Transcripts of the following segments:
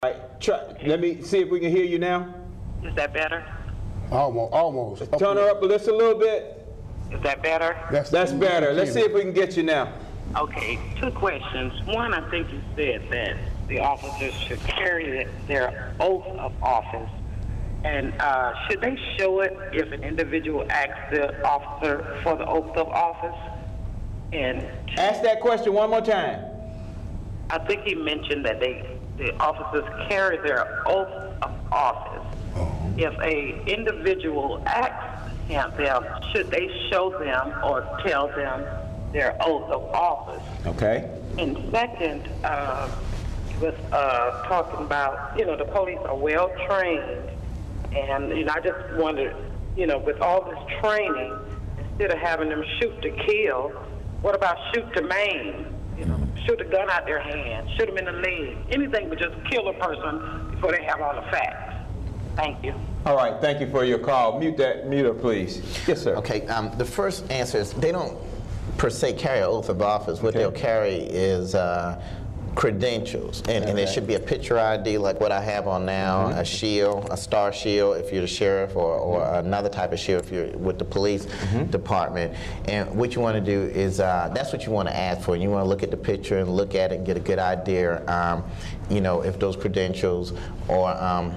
All right, let me see if we can hear you now. Is that better? Almost. Turn her up just a little bit. Is that better? That's better. Let's see if we can get you now. Okay, 2 questions. One, I think you said that the officers should carry their oath of office. And should they show it if an individual asks the officer for the oath of office? And Ask that question one more time. I think he mentioned that the officers carry their oath of office. If a individual asks them, should they show them or tell them their oath of office? Okay. And second, he was talking about, the police are well trained, and I just wondered, with all this training, instead of having them shoot to kill, what about shoot to maim? Shoot a gun out their hand, shoot them in the leg, anything but just kill a person before they have all the facts. Thank you. All right, thank you for your call. Mute her, please. Yes, sir. Okay, the first answer is they don't per se carry an oath of office. What they'll carry is credentials, and it should be a picture ID like what I have on now, a shield, a star shield if you're the sheriff, or another type of shield if you're with the police department. And what you want to do is, that's what you want to ask for. You want to look at the picture and look at it and get a good idea, if those credentials are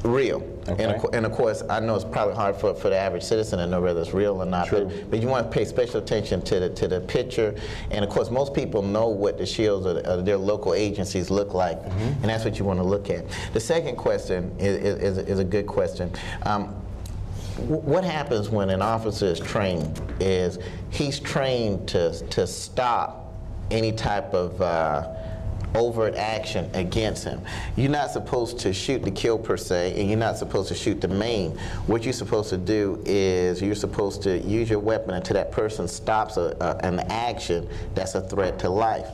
real. And of course, I know it's probably hard for the average citizen to know whether it's real or not, but you want to pay special attention to the picture. And of course, most people know what the shields of their local agencies look like, and that's what you want to look at. The second question is a good question. What happens when an officer is trained is he's trained to stop any type of overt action against him. You're not supposed to shoot to kill per se, and you're not supposed to shoot to maim. What you're supposed to do is you're supposed to use your weapon until that person stops an action that's a threat to life.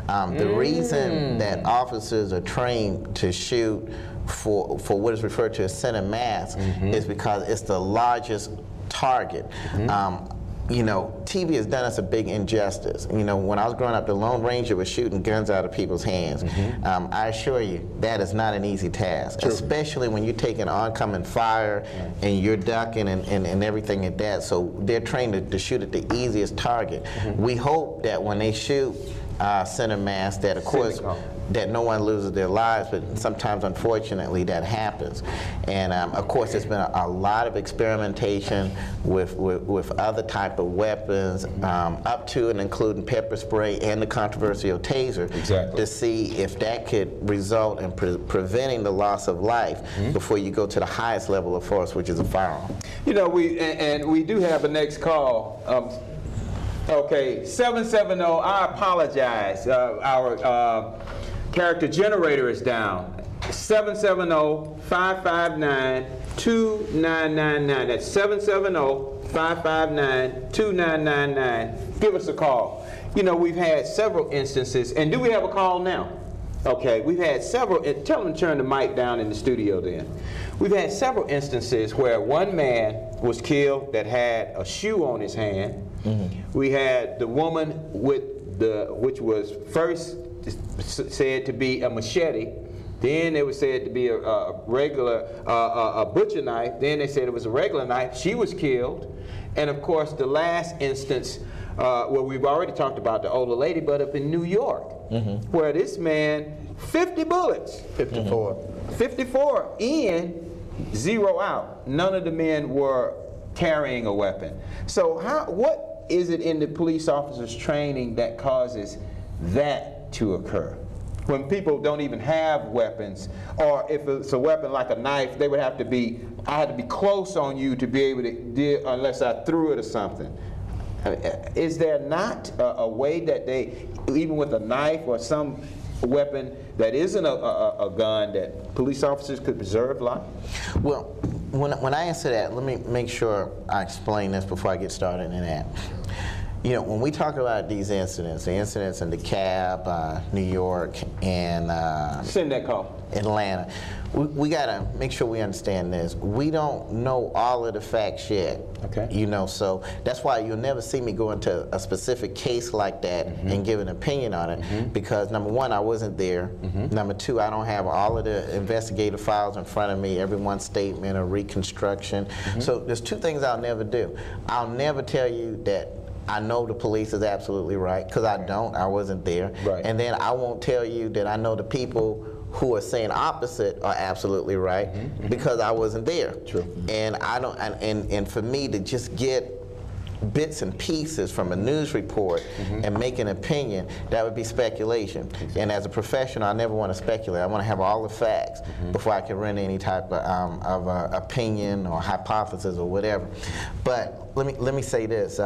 The reason that officers are trained to shoot for what is referred to as center mass is because it's the largest target. TV has done us a big injustice. When I was growing up, the Lone Ranger was shooting guns out of people's hands. I assure you, that is not an easy task, especially when you're taking oncoming fire and you're ducking and everything like that. So they're trained to shoot at the easiest target. We hope that when they shoot center mass, that of course, that no one loses their lives, but sometimes, unfortunately, that happens. And of course, there's been a lot of experimentation with other type of weapons, up to and including pepper spray and the controversial taser, to see if that could result in preventing the loss of life before you go to the highest level of force, which is a firearm. We do have a next call. Okay, 770, I apologize. Our character generator is down. 770-559-2999. That's 770-559-2999. Give us a call. We've had several instances, and do we have a call now? Okay, we've had several, tell them to turn the mic down in the studio then. We've had several instances where one man was killed that had a shoe on his hand. We had the woman which was first said to be a machete, then it was said to be a regular a butcher knife, then they said it was a regular knife. She was killed. And of course the last instance, well, we've already talked about the older lady, but up in New York, where this man, 50 bullets, 54 in, 0 out. None of the men were carrying a weapon. So what is it in the police officers' training that causes that to occur? When people don't even have weapons, or if it's a weapon like a knife, they would have to be, I had to be close on you to be able to deal, unless I threw it or something. Is there not a way that they, even with a knife or some weapon that isn't a gun, that police officers could preserve life? Well, when I answer that, let me make sure I explain this before I get started in that. You know, when we talk about these incidents, the incidents in DeKalb, New York, and Send that call. Atlanta, we got to make sure we understand this. We don't know all of the facts yet. Okay. You know, so that's why you'll never see me go into a specific case like that and give an opinion on it, because number one, I wasn't there. Number two, I don't have all of the investigative files in front of me, everyone's statement or reconstruction. So there's two things I'll never do. I'll never tell you that I know the police is absolutely right, because I don't. I wasn't there. Right. And then I won't tell you that I know the people who are saying opposite are absolutely right, because I wasn't there. True. And I don't. And for me to just get bits and pieces from a news report and make an opinion, that would be speculation. And as a professional, I never want to speculate. I want to have all the facts before I can render any type of opinion or hypothesis or whatever. But let me say this.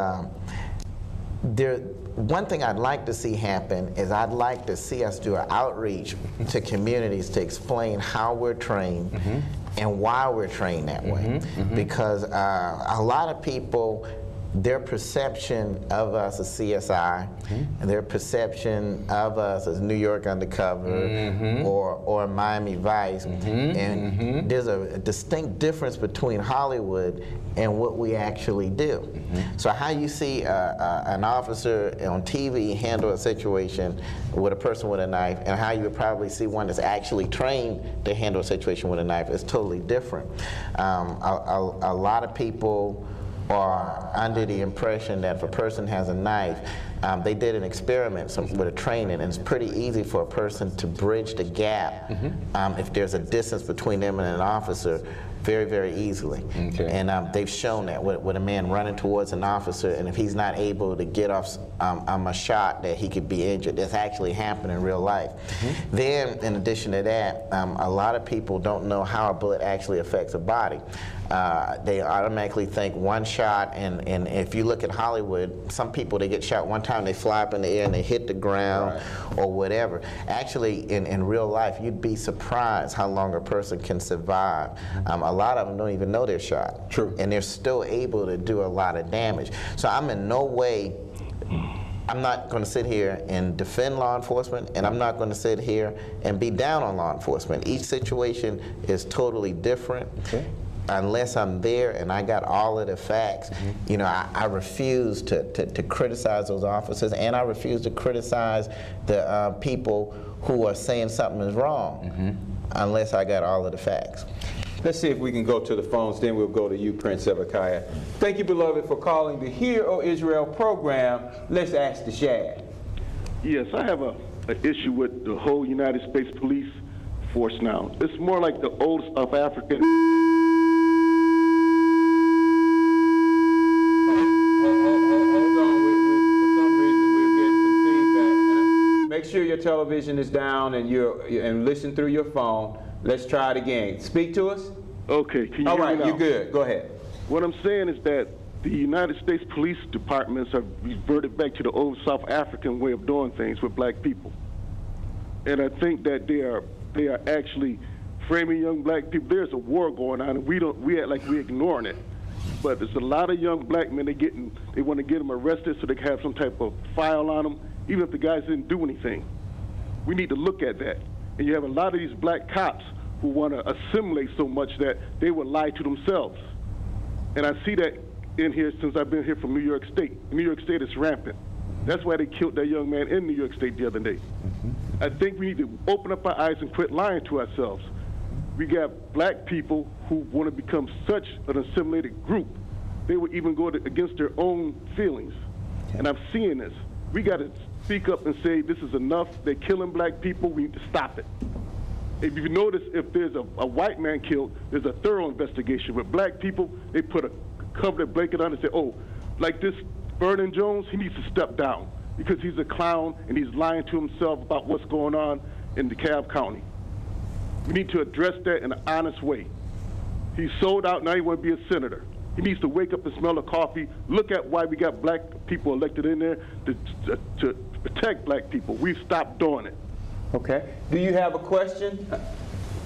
One thing I'd like to see happen is I'd like to see us do an outreach to communities to explain how we're trained and why we're trained that way. Because a lot of people, their perception of us as CSI, and their perception of us as New York Undercover or Miami Vice, and there's a distinct difference between Hollywood and what we actually do. So how you see an officer on TV handle a situation with a person with a knife, and how you would probably see one that's actually trained to handle a situation with a knife is totally different. A lot of people are under the impression that if a person has a knife, they did an experiment with a training, and it's pretty easy for a person to bridge the gap if there's a distance between them and an officer very, very easily. Okay. And they've shown that with a man running towards an officer, and if he's not able to get off a shot, that he could be injured. That's actually happened in real life. Then, in addition to that, a lot of people don't know how a bullet actually affects a body. They automatically think one shot, and if you look at Hollywood, some people, they get shot one time, they fly up in the air and they hit the ground or whatever. Actually, in real life, you'd be surprised how long a person can survive. A lot of them don't even know they're shot. True. And they're still able to do a lot of damage. So I'm in no way, I'm not going to sit here and defend law enforcement, and I'm not going to sit here and be down on law enforcement. Each situation is totally different. Okay. Unless I'm there and I got all of the facts, you know, I refuse to criticize those officers, and I refuse to criticize the people who are saying something is wrong unless I got all of the facts. Let's see if we can go to the phones, then we'll go to you, Prince Zebekiah. Thank you, beloved, for calling the Hear, O Israel program. Let's ask the Shad. Yes, I have an issue with the whole United States police force now. It's more like the old South African. Make sure your television is down and listen through your phone. Let's try it again. Speak to us. Okay, can you All hear right, me now? you're good. Go ahead. What I'm saying is that the United States police departments have reverted back to the old South African way of doing things with black people. And I think that they are actually framing young black people. There's a war going on, and we act like we're ignoring it. But there's a lot of young black men they want to get them arrested so they can have some type of file on them, even if the guys didn't do anything. We need to look at that. And you have a lot of these black cops who want to assimilate so much that they will lie to themselves. And I see that in here since I've been here from New York State. In New York State, it's rampant. That's why they killed that young man in New York State the other day. I think we need to open up our eyes and quit lying to ourselves. We got black people who want to become such an assimilated group, they would even go against their own feelings. And I'm seeing this. We got to speak up and say, this is enough. They're killing black people. We need to stop it. If you notice, if there's a white man killed, there's a thorough investigation. With black people, they put a covered blanket on and say, oh, like this Vernon Jones, he needs to step down because he's a clown and he's lying to himself about what's going on in DeKalb County. We need to address that in an honest way. He's sold out, now he wants to be a senator. He needs to wake up and smell the coffee, look at why we got black people elected in there to protect black people. We've stopped doing it. Okay. Do you have a question?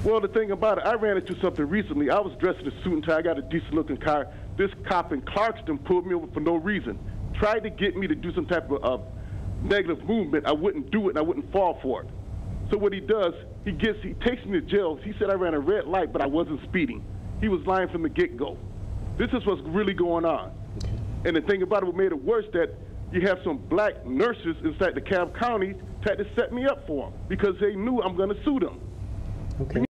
Well, the thing about it, I ran into something recently. I was dressed in a suit and tie. I got a decent-looking car. This cop in Clarkston pulled me over for no reason. tried to get me to do some type of negative movement, I wouldn't do it and I wouldn't fall for it. So what he does, he takes me to jail. He said I ran a red light, but I wasn't speeding. He was lying from the get-go. This is what's really going on. Okay. And the thing about it, what made it worse, that you have some black nurses inside DeKalb County tried to set me up for him because they knew I'm going to sue them. Okay.